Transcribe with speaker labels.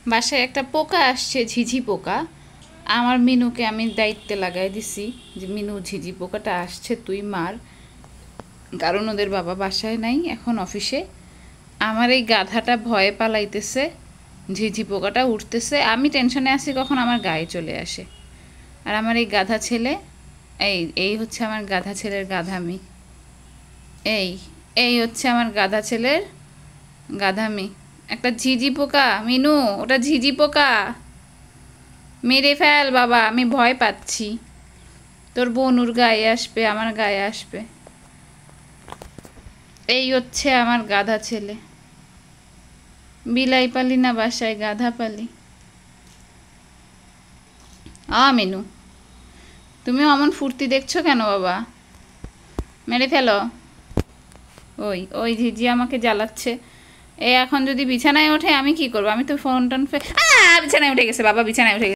Speaker 1: বাসায় একটা পোকা আসছে, ঝিঝি পোকা। আমার মিনুকে আমি দায়িত্বে লাগাই দিছি যে মিনু, ঝিঝি পোকাটা আসছে, তুই মার। কারণ ওদের বাবা বাসায় নাই, এখন অফিসে। আমার এই গাধাটা ভয়ে পালাইতেছে, ঝিঝি পোকাটা উঠতেছে, আমি টেনশনে আছি কখন আমার গায়ে চলে আসে। আর আমার এই গাধা ছেলে, এই এই হচ্ছে আমার গাধা ছেলের গাধামি। এই এই হচ্ছে আমার গাধা ছেলের গাধামি। একটা ঝিঝি পোকা, মিনু ওটা ঝিঝি পোকা, মেরে ফেল বাবা, আমি ভয় পাচ্ছি। তোর বোনুর গায়ে আসবে, আমার গায়ে আসবে। এই হচ্ছে আমার গাধা ছেলে। বিলাই পালি না বাসায়, গাধা পালি। মিনু, তুমি অমন ফুর্তি দেখছো কেন বাবা? মেরে ফেলো। ওই ওই ঝিঝি আমাকে জ্বালাচ্ছে। এখন যদি বিছানায় ওঠে আমি কি করবো? আমি তো ফোন টোন বিছানায় উঠে গেছে বাবা, বিছানায় উঠে গেছে।